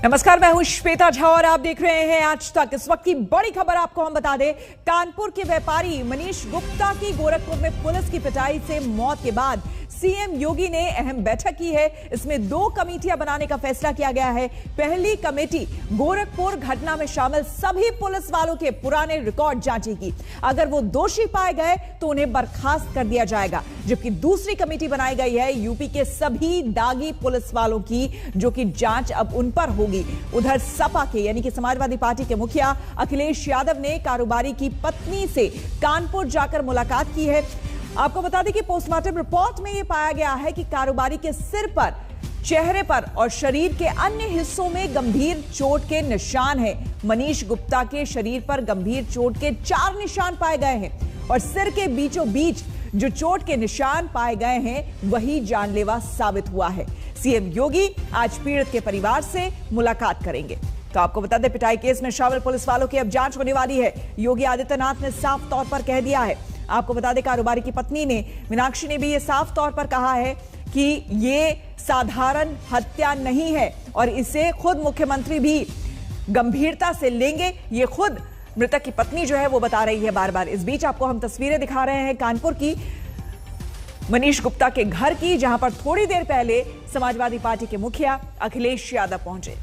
नमस्कार, मैं हूं श्वेता झा और आप देख रहे हैं आज तक। इस वक्त की बड़ी खबर आपको हम बता दें, कानपुर के व्यापारी मनीष गुप्ता की गोरखपुर में पुलिस की पिटाई से मौत के बाद सीएम योगी ने अहम बैठक की है। इसमें 2 कमेटियां बनाने का फैसला किया गया है। पहली कमेटी गोरखपुर घटना में शामिल सभी पुलिस वालों के पुराने रिकॉर्ड जांचेगी। अगर वो दोषी पाए गए तो उन्हें बर्खास्त कर दिया जाएगा। जबकि दूसरी कमेटी बनाई गई है यूपी के सभी दागी पुलिस वालों की, जो कि जांच अब उन पर होगी। उधर सपा के यानी कि समाजवादी पार्टी के मुखिया अखिलेश यादव ने कारोबारी की पत्नी से कानपुर जाकर मुलाकात की है। आपको बता दें कि पोस्टमार्टम रिपोर्ट में यह पाया गया है कि कारोबारी के सिर पर, चेहरे पर और शरीर के अन्य हिस्सों में गंभीर चोट के निशान हैं। मनीष गुप्ता के शरीर पर गंभीर चोट के 4 निशान पाए गए हैं और सिर के बीचों बीच जो चोट के निशान पाए गए हैं वही जानलेवा साबित हुआ है। सीएम योगी आज पीड़ित के परिवार से मुलाकात करेंगे। तो आपको बता दें, पिटाई केस में शामिल पुलिस वालों की अब जांच होने वाली है। योगी आदित्यनाथ ने साफ तौर पर कह दिया है। आपको बता दें, कारोबारी की पत्नी ने, मीनाक्षी ने भी ये साफ तौर पर कहा है कि ये साधारण हत्या नहीं है और इसे खुद मुख्यमंत्री भी गंभीरता से लेंगे। ये खुद मृतक की पत्नी जो है वो बता रही है बार बार। इस बीच आपको हम तस्वीरें दिखा रहे हैं कानपुर की, मनीष गुप्ता के घर की, जहां पर थोड़ी देर पहले समाजवादी पार्टी के मुखिया अखिलेश यादव पहुंचे।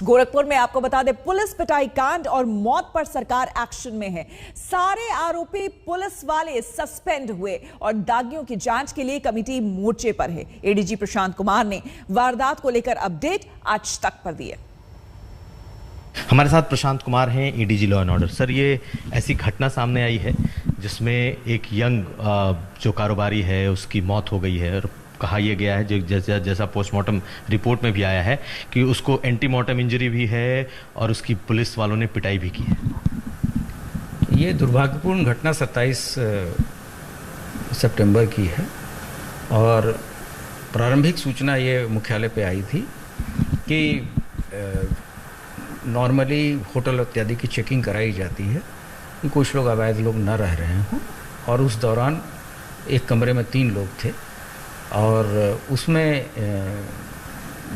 गोरखपुर में आपको बता दें, पुलिस पिटाई कांड और मौत पर सरकार एक्शन में है। सारे आरोपी पुलिस वाले सस्पेंड हुए और दागियों की जांच के लिए कमेटी मोर्चे पर है। एडीजी प्रशांत कुमार ने वारदात को लेकर अपडेट आज तक पर दी है। हमारे साथ प्रशांत कुमार हैं, ADG law and order. Sir, ये ऐसी घटना सामने आई है जिसमें एक यंग जो कारोबारी है उसकी मौत हो गई है और कहा यह गया है, जैसा पोस्टमार्टम रिपोर्ट में भी आया है, कि उसको एंटीमार्टम इंजरी भी है और उसकी पुलिस वालों ने पिटाई भी की है। ये दुर्भाग्यपूर्ण घटना 27 सितंबर की है और प्रारंभिक सूचना ये मुख्यालय पे आई थी कि नॉर्मली होटल इत्यादि की चेकिंग कराई जाती है कि कुछ लोग अवैध लोग न रह रहे हों, और उस दौरान एक कमरे में 3 लोग थे और उसमें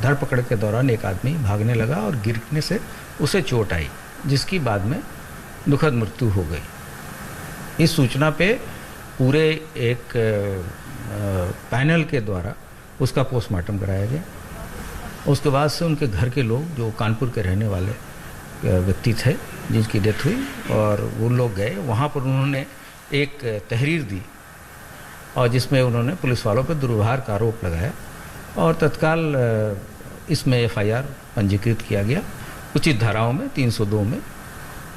धरपकड़ के दौरान एक आदमी भागने लगा और गिरने से उसे चोट आई, जिसकी बाद में दुखद मृत्यु हो गई। इस सूचना पे पूरे एक पैनल के द्वारा उसका पोस्टमार्टम कराया गया। उसके बाद से उनके घर के लोग, जो कानपुर के रहने वाले व्यक्ति थे जिनकी डेथ हुई, और वो लोग गए वहाँ पर। उन्होंने एक तहरीर दी और जिसमें उन्होंने पुलिस वालों पर दुर्व्यवहार का आरोप लगाया और तत्काल इसमें एफआईआर पंजीकृत किया गया उचित धाराओं में 302 में,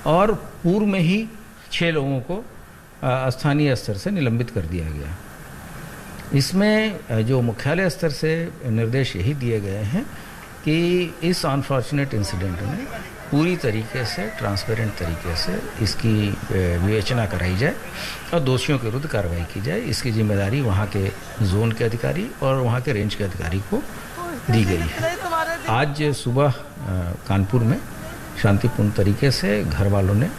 और पूर्व में ही 6 लोगों को स्थानीय स्तर से निलंबित कर दिया गया। इसमें जो मुख्यालय स्तर से निर्देश यही दिए गए हैं कि इस अनफॉर्चुनेट इंसिडेंट में पूरी तरीके से ट्रांसपेरेंट तरीके से इसकी विवेचना कराई जाए और दोषियों के विरुद्ध कार्रवाई की जाए। इसकी जिम्मेदारी वहाँ के जोन के अधिकारी और वहाँ के रेंज के अधिकारी को दी गई है। आज सुबह कानपुर में शांतिपूर्ण तरीके से घर वालों ने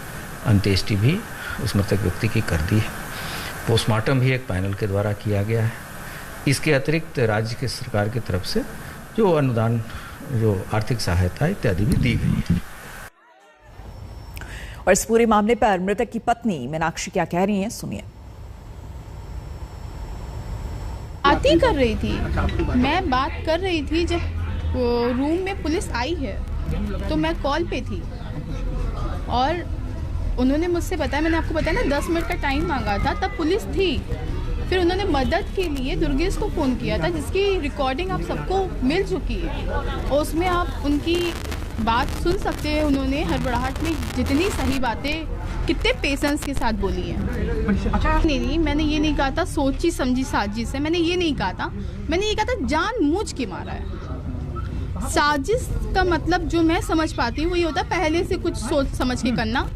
अंत्येष्टि भी उस मृतक व्यक्ति की कर दी है। पोस्टमार्टम भी एक पैनल के द्वारा किया गया है। इसके अतिरिक्त राज्य की सरकार की तरफ से जो अनुदान, जो आर्थिक सहायता इत्यादि भी दी गई है। और इस पूरे मामले पर मृतक की पत्नी मीनाक्षी क्या कह रही हैं, सुनिए। बात कर रही थी, मैं बात कर रही थी जब रूम में पुलिस आई है, तो मैं कॉल पे थी और उन्होंने मुझसे बताया, मैंने आपको बताया ना 10 मिनट का टाइम मांगा था, तब पुलिस थी। फिर उन्होंने मदद के लिए दुर्गेश को फ़ोन किया था, जिसकी रिकॉर्डिंग आप सबको मिल चुकी है और उसमें आप उनकी बात सुन सकते हैं। उन्होंने हड़बड़ाहट में जितनी सही बातें कितने पेशेंस के साथ बोली हैं। नहीं, मैंने ये नहीं कहा था सोची समझी साजिश है, मैंने ये नहीं कहा था। मैंने ये कहा था जानबूझ के मारा है। साजिश का मतलब जो मैं समझ पाती हूँ वही होता है पहले से कुछ सोच समझ के करना।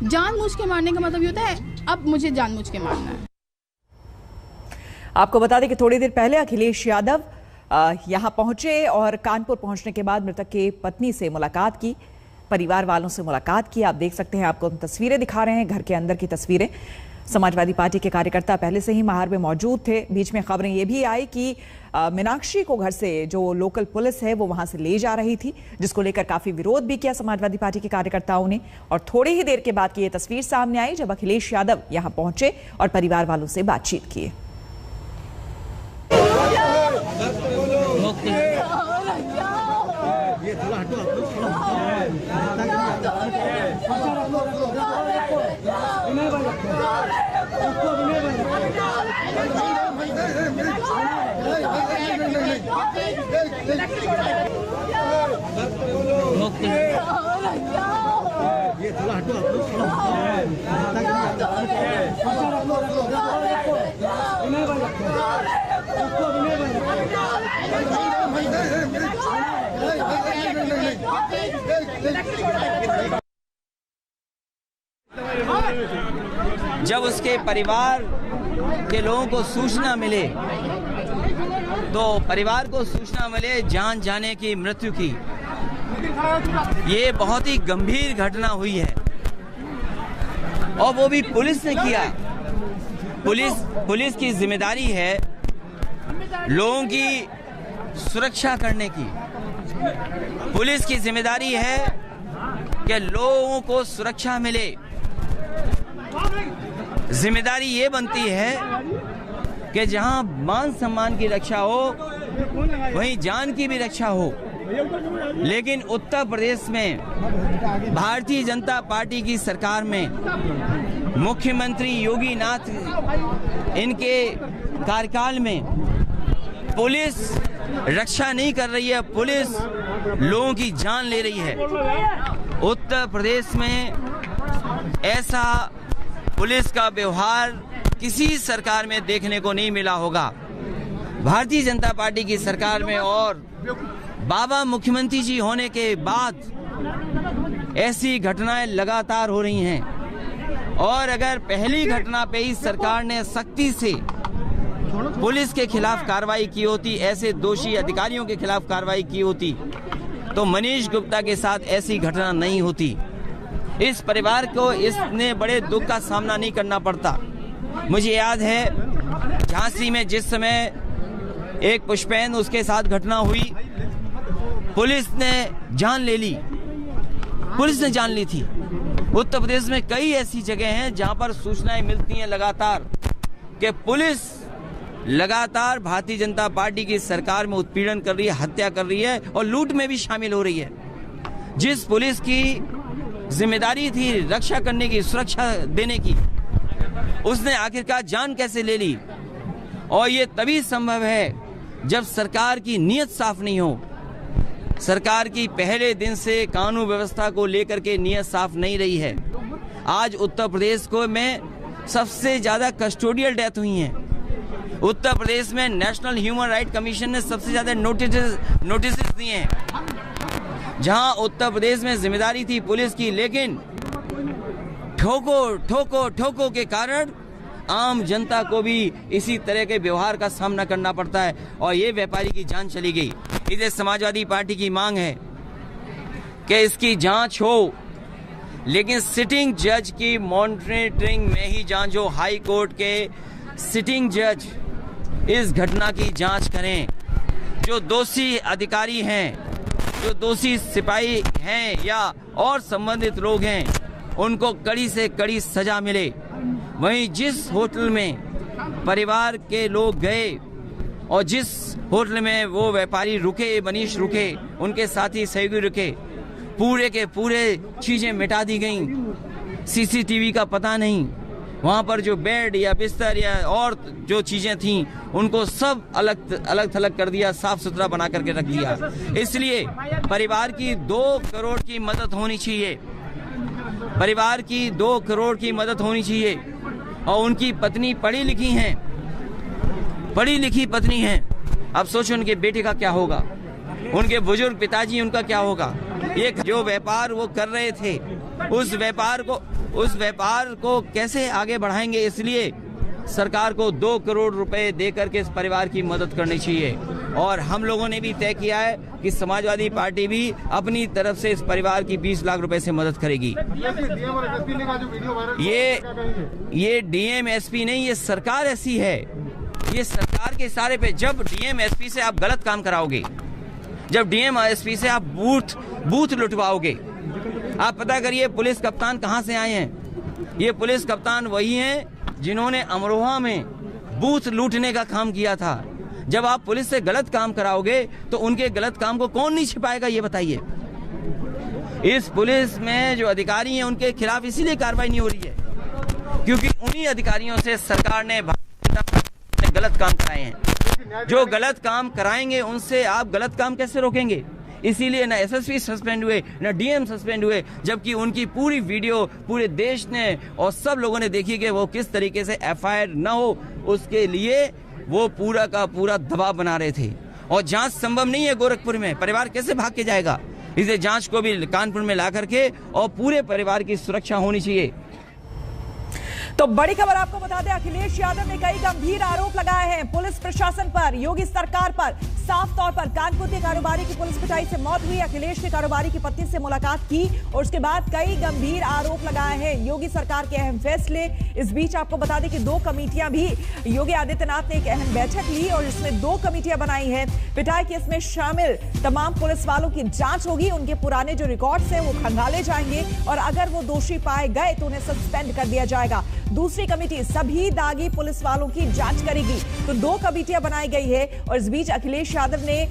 जानबूझ के मारने का मतलब ये होता है अब मुझे जानबूझ के मारना है। आपको बता दें कि थोड़ी देर पहले अखिलेश यादव यहां पहुंचे और कानपुर पहुंचने के बाद मृतक की पत्नी से मुलाकात की, परिवार वालों से मुलाकात की। आप देख सकते हैं, आपको हम तस्वीरें दिखा रहे हैं, घर के अंदर की तस्वीरें। समाजवादी पार्टी के कार्यकर्ता पहले से ही महार में मौजूद थे। बीच में खबरें ये भी आई कि मीनाक्षी को घर से जो लोकल पुलिस है वो वहां से ले जा रही थी, जिसको लेकर काफी विरोध भी किया समाजवादी पार्टी के कार्यकर्ताओं ने। और थोड़ी ही देर के बाद की ये तस्वीर सामने आई जब अखिलेश यादव यहां पहुंचे और परिवार वालों से बातचीत की। जब उसके परिवार के लोगों को सूचना मिले तो परिवार को सूचना मिले जान जाने की, मृत्यु की, ये बहुत ही गंभीर घटना हुई है और वो भी पुलिस ने किया। पुलिस की जिम्मेदारी है लोगों की सुरक्षा करने की। पुलिस की जिम्मेदारी है कि लोगों को सुरक्षा मिले। जिम्मेदारी ये बनती है कि जहां मान सम्मान की रक्षा हो वहीं जान की भी रक्षा हो। लेकिन उत्तर प्रदेश में भारतीय जनता पार्टी की सरकार में मुख्यमंत्री योगी नाथ इनके कार्यकाल में पुलिस रक्षा नहीं कर रही है, पुलिस लोगों की जान ले रही है। उत्तर प्रदेश में ऐसा पुलिस का व्यवहार किसी सरकार में देखने को नहीं मिला होगा। भारतीय जनता पार्टी की सरकार में और बाबा मुख्यमंत्री जी होने के बाद ऐसी घटनाएं लगातार हो रही हैं और अगर पहली घटना पे ही सरकार ने सख्ती से पुलिस के खिलाफ कार्रवाई की होती, ऐसे दोषी अधिकारियों के खिलाफ कार्रवाई की होती, तो मनीष गुप्ता के साथ ऐसी घटना नहीं होती। इस परिवार को इसने बड़े दुख का सामना नहीं करना पड़ता। मुझे याद है झांसी में जिस समय एक पुष्पैन उसके साथ घटना हुई, पुलिस ने जान ले ली, पुलिस ने जान ली थी। उत्तर प्रदेश में कई ऐसी जगह हैं जहां पर सूचनाएं मिलती हैं लगातार कि पुलिस लगातार भारतीय जनता पार्टी की सरकार में उत्पीड़न कर रही है, हत्या कर रही है और लूट में भी शामिल हो रही है। जिस पुलिस की जिम्मेदारी थी रक्षा करने की, सुरक्षा देने की, उसने आखिरकार जान कैसे ले ली? और ये तभी संभव है जब सरकार की नीयत साफ नहीं हो। सरकार की पहले दिन से कानून व्यवस्था को लेकर के नीयत साफ नहीं रही है। आज उत्तर प्रदेश को में सबसे ज्यादा कस्टोडियल डेथ हुई हैं। उत्तर प्रदेश में नेशनल ह्यूमन राइट कमीशन ने सबसे ज्यादा नोटिस दिए हैं। जहां उत्तर प्रदेश में जिम्मेदारी थी पुलिस की, लेकिन ठोको के कारण आम जनता को भी इसी तरह के व्यवहार का सामना करना पड़ता है और ये व्यापारी की जान चली गई। इसे समाजवादी पार्टी की मांग है कि इसकी जांच हो, लेकिन सिटिंग जज की मॉनिटरिंग में ही जांच हो। हाई कोर्ट के सिटिंग जज इस घटना की जांच करें। जो दोषी अधिकारी हैं, जो दोषी सिपाही हैं या और संबंधित लोग हैं, उनको कड़ी से कड़ी सजा मिले। वहीं जिस होटल में परिवार के लोग गए और जिस होटल में वो व्यापारी रुके, मनीष रुके, उनके साथी सहयोगी रुके, पूरे के पूरे चीजें मिटा दी गईं। सीसीटीवी का पता नहीं, वहां पर जो बेड या बिस्तर या और जो चीजें थीं उनको सब अलग कर दिया, साफ सुथरा बना करके रख दिया। इसलिए परिवार की 2 करोड़ की मदद होनी चाहिए, परिवार की 2 करोड़ की मदद होनी चाहिए। और उनकी पत्नी पढ़ी लिखी हैं, पढ़ी लिखी पत्नी हैं। अब सोचो उनके बेटे का क्या होगा, उनके बुजुर्ग पिताजी उनका क्या होगा। ये जो व्यापार वो कर रहे थे, उस व्यापार को कैसे आगे बढ़ाएंगे? इसलिए सरकार को 2 करोड़ रुपए देकर के इस परिवार की मदद करनी चाहिए। और हम लोगों ने भी तय किया है कि समाजवादी पार्टी भी अपनी तरफ से इस परिवार की 20 लाख रुपए से मदद करेगी। ये डीएम एसपी नहीं, ये सरकार ऐसी है। ये सरकार के इशारे पे जब डीएम एसपी से आप गलत काम कराओगे, जब डीएम एसपी से आप बूथ लुटवाओगे, आप पता करिए पुलिस कप्तान कहां से आए हैं। ये पुलिस कप्तान वही हैं जिन्होंने अमरोहा में बूथ लूटने का काम किया था। जब आप पुलिस से गलत काम कराओगे तो उनके गलत काम को कौन नहीं छिपाएगा, ये बताइए। इस पुलिस में जो अधिकारी हैं उनके खिलाफ इसीलिए कार्रवाई नहीं हो रही है क्योंकि उन्हीं अधिकारियों से सरकार ने गलत काम कराए हैं। जो गलत काम कराएंगे उनसे आप गलत काम कैसे रोकेंगे? इसीलिए ना एसएसपी सस्पेंड हुए, ना डीएम सस्पेंड हुए, जबकि उनकी पूरी वीडियो पूरे देश ने और सब लोगों ने देखी कि वो किस तरीके से एफआईआर न हो, उसके लिए वो पूरा का पूरा दबाव बना रहे थे। और जांच संभव नहीं है गोरखपुर में, परिवार कैसे भाग के जाएगा? इसे जांच को भी कानपुर में ला करके और पूरे परिवार की सुरक्षा होनी चाहिए। तो बड़ी खबर आपको बता दें, अखिलेश यादव ने कई गंभीर आरोप लगाए हैं पुलिस प्रशासन पर, योगी सरकार पर। साफ तौर पर कानपुर के कारोबारी की पुलिस पिटाई से मौत हुई, अखिलेश ने कारोबारी की पत्नी से मुलाकात की और उसके बाद कई गंभीर आरोप लगाए हैं योगी सरकार के अहम फैसले। इस बीच आपको बता दें कि 2 कमेटियां भी, योगी आदित्यनाथ ने एक अहम बैठक ली और इसमें 2 कमेटियां बनाई हैं। पिटाई केस में शामिल तमाम पुलिस वालों की जांच होगी, उनके पुराने जो रिकॉर्ड्स हैं वो खंगाले जाएंगे और अगर वो दोषी पाए गए तो उन्हें सस्पेंड कर दिया जाएगा। दूसरी कमेटी सभी दागी पुलिस वालों की जांच करेगी। तो 2 कमेटियां बनाई गई है और इस बीच अखिलेश यादव ने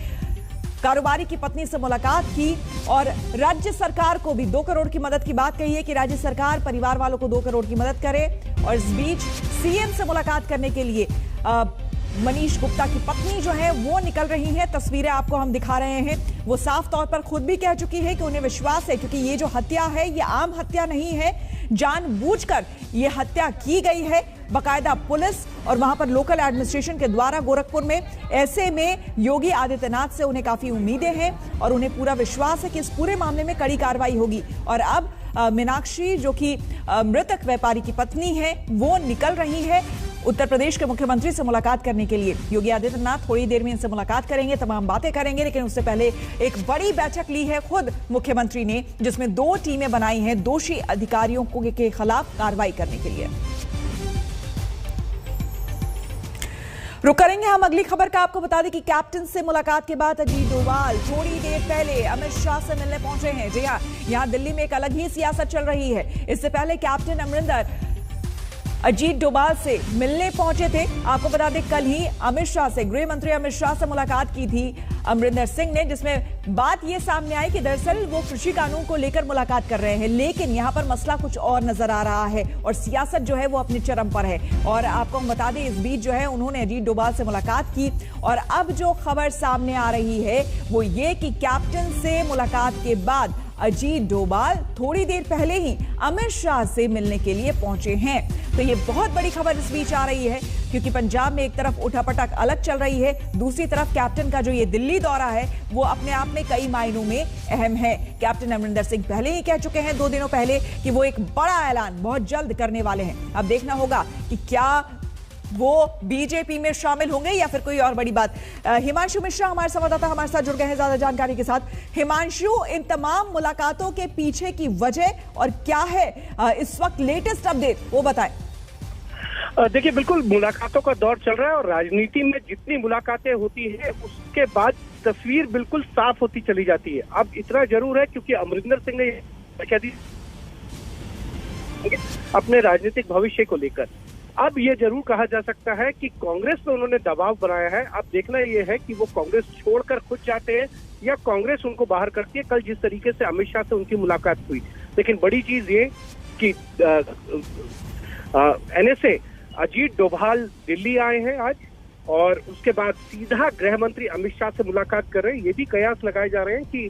कारोबारी की पत्नी से मुलाकात की और राज्य सरकार को भी 2 करोड़ की मदद की बात कही है कि राज्य सरकार परिवार वालों को 2 करोड़ की मदद करे। और इस बीच सीएम से मुलाकात करने के लिए मनीष गुप्ता की पत्नी जो है वो निकल रही है। तस्वीरें आपको हम दिखा रहे हैं। वो साफ तौर पर खुद भी कह चुकी है कि उन्हें विश्वास है, क्योंकि ये जो हत्या है ये आम हत्या नहीं है, जानबूझकर ये हत्या की गई है, बाकायदा पुलिस और वहां पर लोकल एडमिनिस्ट्रेशन के द्वारा गोरखपुर में। ऐसे में योगी आदित्यनाथ से उन्हें काफी उम्मीदें हैं और उन्हें पूरा विश्वास है कि इस पूरे मामले में कड़ी कार्रवाई होगी। और अब मीनाक्षी जो कि मृतक व्यापारी की पत्नी है वो निकल रही है उत्तर प्रदेश के मुख्यमंत्री से मुलाकात करने के लिए। योगी आदित्यनाथ थोड़ी देर में इनसे मुलाकात करेंगे, तमाम बातें करेंगे, लेकिन उससे पहले एक बड़ी बैठक ली है खुद मुख्यमंत्री ने, जिसमें 2 टीमें बनाई हैं दोषी अधिकारियों के खिलाफ कार्रवाई करने के लिए। रुक करेंगे हम अगली खबर का। आपको बता दें कि कैप्टन से मुलाकात के बाद अजीत डोभाल थोड़ी देर पहले अमित शाह से मिलने पहुंचे हैं। जी हां, यहां दिल्ली में एक अलग ही सियासत चल रही है। इससे पहले कैप्टन अमरिंदर अजीत डोभाल से मिलने पहुंचे थे। आपको बता दें कल ही अमित शाह से, गृह मंत्री अमित शाह से मुलाकात की थी अमरिंदर सिंह ने, जिसमें बात यह सामने आई कि दरअसल वो कृषि कानून को लेकर मुलाकात कर रहे हैं, लेकिन यहां पर मसला कुछ और नजर आ रहा है और सियासत जो है वो अपने चरम पर है। और आपको हम बता दें इस बीच जो है उन्होंने अजीत डोभाल से मुलाकात की और अब जो खबर सामने आ रही है वो ये कि कैप्टन से मुलाकात के बाद अजीत डोभाल थोड़ी देर पहले ही अमित शाह से मिलने के लिए पहुंचे हैं। तो ये बहुत बड़ी खबर इस बीच आ रही है, क्योंकि पंजाब में एक तरफ उठापटक अलग चल रही है, दूसरी तरफ कैप्टन का जो ये दिल्ली दौरा है वो अपने आप में कई मायनों में अहम है। कैप्टन अमरिंदर सिंह पहले ही कह चुके हैं 2 दिनों पहले कि वो एक बड़ा ऐलान बहुत जल्द करने वाले हैं। अब देखना होगा कि क्या वो बीजेपी में शामिल होंगे या फिर कोई और बड़ी बात। हिमांशु मिश्रा हमारे संवाददाता हमारे साथ जुड़ गए हैं ज्यादा जानकारी के साथ। हिमांशु, इन तमाम मुलाकातों के पीछे की वजह और क्या है इस वक्त लेटेस्ट अपडेट वो बताएं। देखिए, बिल्कुल मुलाकातों का दौर चल रहा है और राजनीति में जितनी मुलाकातें होती है उसके बाद तस्वीर बिल्कुल साफ होती चली जाती है। अब इतना जरूर है क्योंकि अमरिंदर सिंह ने क्या दी अपने राजनीतिक भविष्य को लेकर, अब ये जरूर कहा जा सकता है कि कांग्रेस पे उन्होंने दबाव बनाया है। अब देखना ये है कि वो कांग्रेस छोड़कर खुद जाते हैं या कांग्रेस उनको बाहर करती है। कल जिस तरीके से अमित शाह से उनकी मुलाकात हुई, लेकिन बड़ी चीज ये कि एनएसए अजीत डोभाल दिल्ली आए हैं आज और उसके बाद सीधा गृह मंत्री अमित शाह से मुलाकात कर रहे हैं। ये भी कयास लगाए जा रहे हैं कि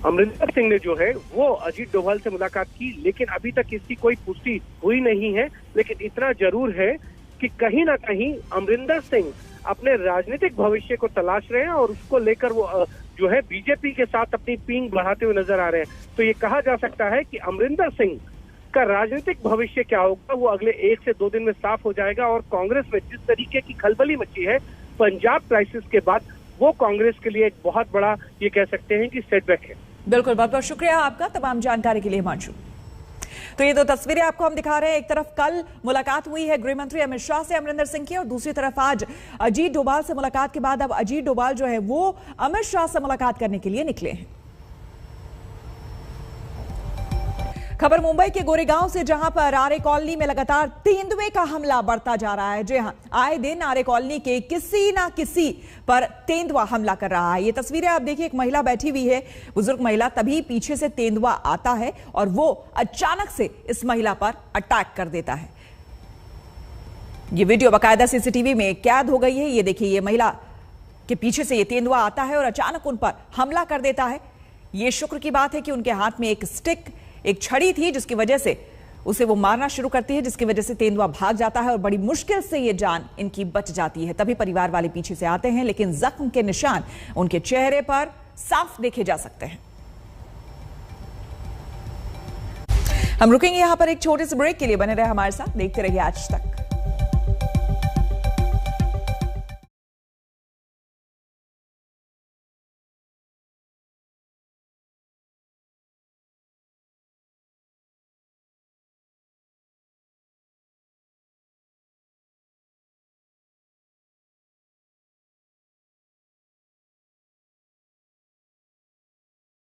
अमरिंदर सिंह ने जो है वो अजीत डोभाल से मुलाकात की, लेकिन अभी तक इसकी कोई पुष्टि हुई नहीं है। लेकिन इतना जरूर है कि कहीं ना कहीं अमरिंदर सिंह अपने राजनीतिक भविष्य को तलाश रहे हैं और उसको लेकर वो जो है बीजेपी के साथ अपनी पींग बढ़ाते हुए नजर आ रहे हैं। तो ये कहा जा सकता है कि अमरिंदर सिंह का राजनीतिक भविष्य क्या होगा वो अगले 1 से 2 दिन में साफ हो जाएगा। और कांग्रेस में जिस तरीके की खलबली मची है पंजाब क्राइसिस के बाद वो कांग्रेस के लिए एक बहुत बड़ा, ये कह सकते हैं कि सेटबैक है। बिल्कुल, बहुत बहुत शुक्रिया आपका तमाम जानकारी के लिए हिमांशु। तो ये दो तस्वीरें आपको हम दिखा रहे हैं। एक तरफ कल मुलाकात हुई है गृह मंत्री अमित शाह से अमरिंदर सिंह की, और दूसरी तरफ आज अजीत डोभाल से मुलाकात के बाद अब अजीत डोभाल जो है वो अमित शाह से मुलाकात करने के लिए निकले हैं। खबर मुंबई के गोरेगांव से, जहां पर आरे कॉलोनी में लगातार तेंदुए का हमला बढ़ता जा रहा है। जी हां, आए दिन आरे कॉलोनी के किसी ना किसी पर तेंदुआ हमला कर रहा है। ये तस्वीरें आप देखिए, एक महिला बैठी हुई है, बुजुर्ग महिला, तभी पीछे से तेंदुआ आता है और वो अचानक से इस महिला पर अटैक कर देता है। ये वीडियो बाकायदा सीसीटीवी में कैद हो गई है। ये देखिए, ये महिला के पीछे से ये तेंदुआ आता है और अचानक उन पर हमला कर देता है। ये शुक्र की बात है कि उनके हाथ में एक स्टिक, एक छड़ी थी, जिसकी वजह से उसे वो मारना शुरू करती है, जिसकी वजह से तेंदुआ भाग जाता है और बड़ी मुश्किल से ये जान इनकी बच जाती है। तभी परिवार वाले पीछे से आते हैं, लेकिन जख्म के निशान उनके चेहरे पर साफ देखे जा सकते हैं। हम रुकेंगे यहां पर एक छोटे से ब्रेक के लिए। बने रहे हमारे साथ, देखते रहिए आज तक।